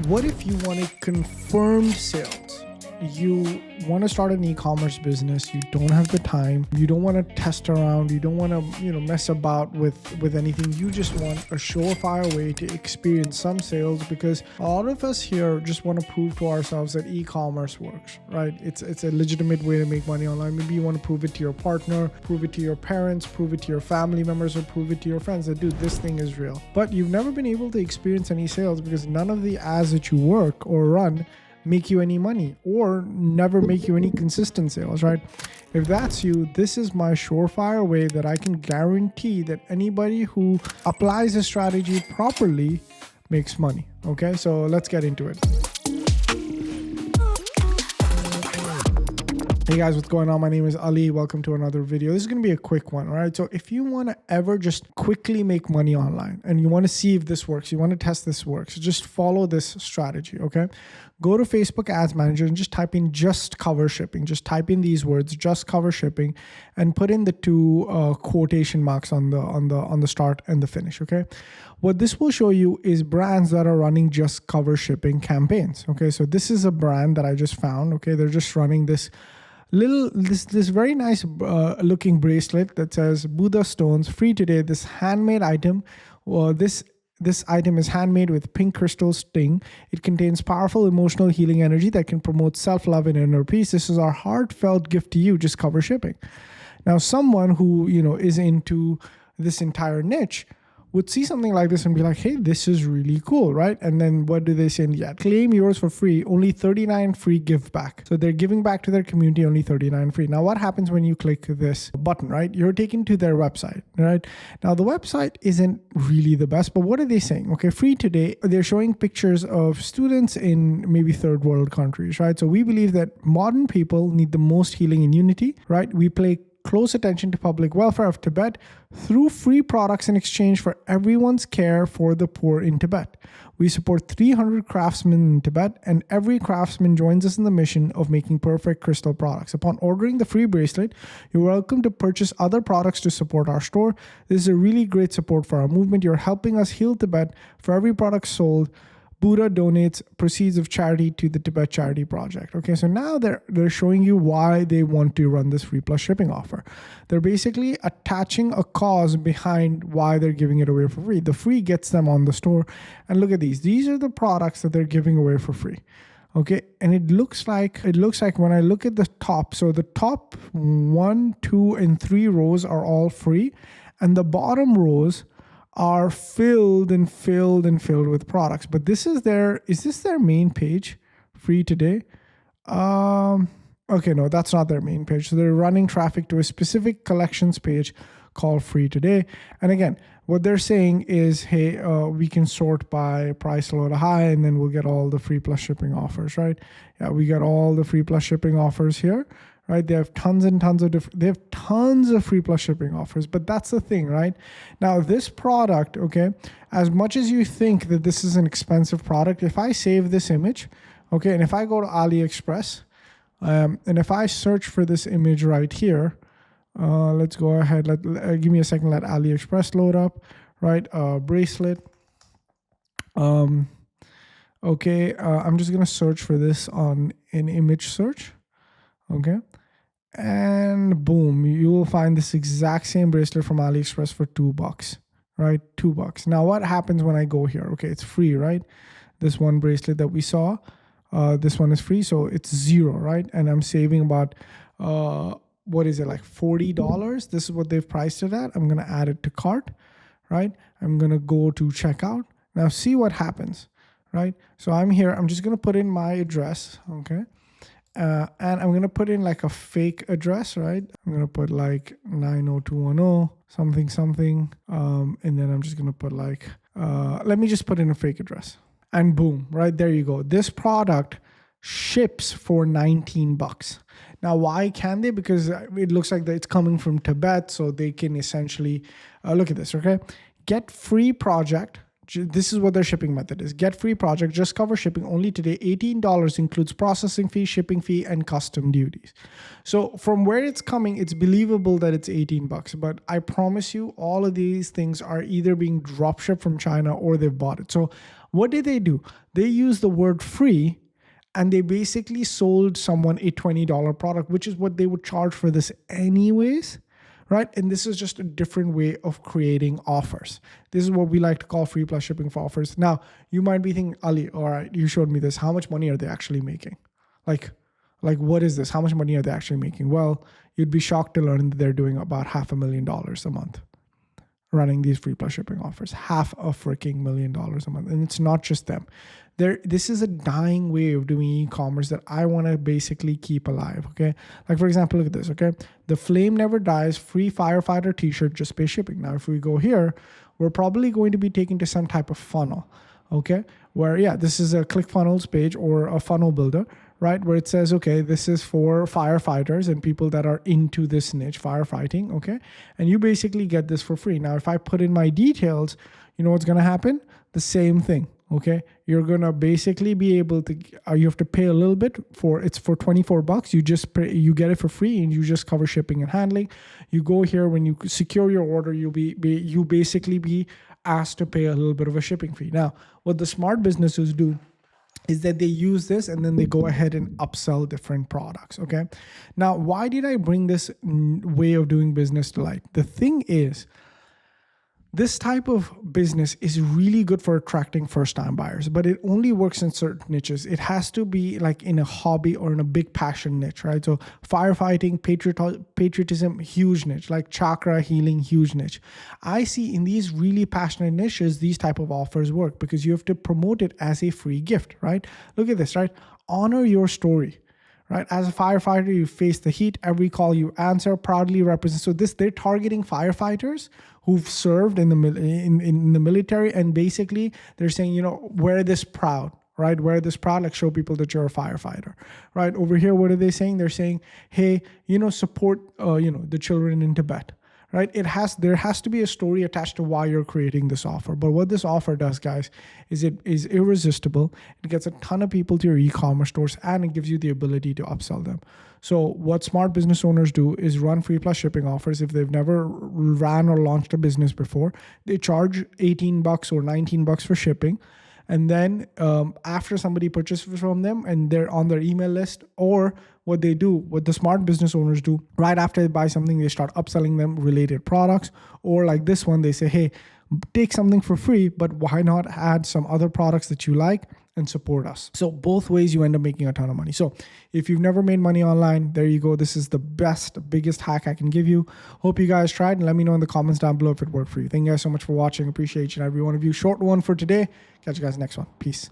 What if you want a confirmed sales? You want to start an e-commerce business, you don't have the time, you don't want to test around, you don't want to mess about with anything. You just want a surefire way to experience some sales, because a lot of us here just want to prove to ourselves that e-commerce works, right? It's a legitimate way to make money online. Maybe you want to prove it to your partner, prove it to your parents, prove it to your family members, or prove it to your friends that, dude, this thing is real. But you've never been able to experience any sales because none of the ads that you work or run make you any money, or never make you any consistent sales, right? If that's you, this is my surefire way that I can guarantee that anybody who applies a strategy properly makes money. Okay, so let's get into it. Hey guys, what's going on? My name is Ali. Welcome to another video. This is going to be a quick one, all right? So if you want to ever just quickly make money online and you want to see if this works, you want to test this works, just follow this strategy, okay? Go to Facebook Ads Manager and just type in just cover shipping. Just type in these words, just cover shipping, and put in the two quotation marks on the start and the finish, okay? What this will show you is brands that are running just cover shipping campaigns, okay? So this is a brand that I just found, okay? They're just running this very nice looking bracelet that says Buddha stones free today. This handmade item, this item is handmade with pink crystal sting. It contains powerful emotional healing energy that can promote self-love and inner peace. This is our heartfelt gift to you. Just cover shipping. Now, someone who is into this entire niche would see something like this and be like, hey, this is really cool, right? And then what do they say in the ad? Claim yours for free, only $39 free give back. So they're giving back to their community, only $39 free. Now, what happens when you click this button, right? You're taken to their website, right? Now, the website isn't really the best, but what are they saying? Okay, free today, they're showing pictures of students in maybe third world countries, right? So we believe that modern people need the most healing and unity, right? We pay close attention to public welfare of Tibet through free products in exchange for everyone's care for the poor in Tibet. We support 300 craftsmen in Tibet, and every craftsman joins us in the mission of making perfect crystal products. Upon ordering the free bracelet, you're welcome to purchase other products to support our store. This is a really great support for our movement. You're helping us heal Tibet. For every product sold, Buddha donates proceeds of charity to the Tibet Charity Project. Okay, so now they're showing you why they want to run this free plus shipping offer. They're basically attaching a cause behind why they're giving it away for free. The free gets them on the store. And look at these. These are the products that they're giving away for free. Okay, and it looks like when I look at the top, so the top 1, 2, and 3 rows are all free, and the bottom rows are filled with products. But is this their main page? Free today? Okay, no, that's not their main page. So they're running traffic to a specific collections page called free today. And again, what they're saying is, hey, we can sort by price low to high, and then we'll get all the free plus shipping offers, right? Yeah, we got all the free plus shipping offers here. Right, they have tons of free plus shipping offers, but that's the thing, right? Now, this product, okay, as much as you think that this is an expensive product, if I save this image, okay, and if I go to AliExpress, and if I search for this image right here, let's go ahead. Give me a second. Let AliExpress load up. Right, bracelet. Okay, I'm just gonna search for this on an image search. Okay. And boom, you will find this exact same bracelet from AliExpress for $2, right? $2. Now, what happens when I go here? Okay, it's free, right? This one bracelet that we saw, this one is free, so it's $0, right? And I'm saving about, what is it, like $40? This is what they've priced it at. I'm going to add it to cart, right? I'm going to go to checkout. Now, see what happens, right? So I'm here. I'm just going to put in my address, okay? And I'm going to put in like a fake address, right? I'm going to put like 90210, something. And then I'm just going to put like, let me just put in a fake address. And boom, right there you go. This product ships for $19. Now, why can they? Because it looks like that it's coming from Tibet. So they can essentially, look at this, okay? Get free project. This is what their shipping method is. Get free project, just cover shipping only today. $18 includes processing fee, shipping fee, and custom duties. So from where it's coming, it's believable that it's $18. But I promise you, all of these things are either being drop shipped from China or they've bought it. So What did they do? They used the word free, and they basically sold someone a $20 product, which is what they would charge for this anyways, right? And this is just a different way of creating offers. This is what we like to call free plus shipping for offers. Now, you might be thinking, Ali, all right, you showed me this. How much money are they actually making? Like what is this? How much money are they actually making? Well, you'd be shocked to learn that they're doing about $500,000 a month running these free plus shipping offers. $500,000 a month. And it's not just them. This is a dying way of doing e-commerce that I want to basically keep alive. Okay. Like, for example, look at this. Okay. The flame never dies, free firefighter t-shirt, just pay shipping. Now, if we go here, we're probably going to be taken to some type of funnel. Okay. Where, yeah, this is a ClickFunnels page or a funnel builder, right? Where it says, okay, this is for firefighters and people that are into this niche, firefighting. Okay. And you basically get this for free. Now, if I put in my details, you know what's going to happen? The same thing. Okay, you're gonna basically be able to. You have to pay a little bit for. It's for $24. You just pay, you get it for free, and you just cover shipping and handling. You go here when you secure your order. You'll you basically be asked to pay a little bit of a shipping fee. Now, what the smart businesses do is that they use this and then they go ahead and upsell different products. Okay, now why did I bring this way of doing business to light? The thing is, this type of business is really good for attracting first-time buyers, but it only works in certain niches. It has to be like in a hobby or in a big passion niche, right? So firefighting, patriotism, huge niche, like chakra healing, huge niche. I see in these really passionate niches, these type of offers work because you have to promote it as a free gift, right? Look at this, right? Honor your story. Right? As a firefighter, you face the heat. Every call you answer proudly represents. So they're targeting firefighters who've served in the military, and basically they're saying, you know, wear this proud, right? Wear this proud, like show people that you're a firefighter, right? Over here, what are they saying? They're saying, hey, you know, support, the children in Tibet. Right? There has to be a story attached to why you're creating this offer. But what this offer does, guys, is it is irresistible. It gets a ton of people to your e-commerce stores, and it gives you the ability to upsell them. So what smart business owners do is run free plus shipping offers. If they've never ran or launched a business before, they charge $18 or $19 for shipping. And then after somebody purchases from them and they're on their email list, or what the smart business owners do, right after they buy something, they start upselling them related products. Or like this one, they say, hey, take something for free, but why not add some other products that you like and support us? So both ways you end up making a ton of money. So if you've never made money online, there you go. This is the biggest hack I can give you. Hope you guys tried, and let me know in the comments down below if it worked for you. Thank you guys so much for watching. Appreciate each and every one of you. Short one for today. Catch you guys next one. Peace.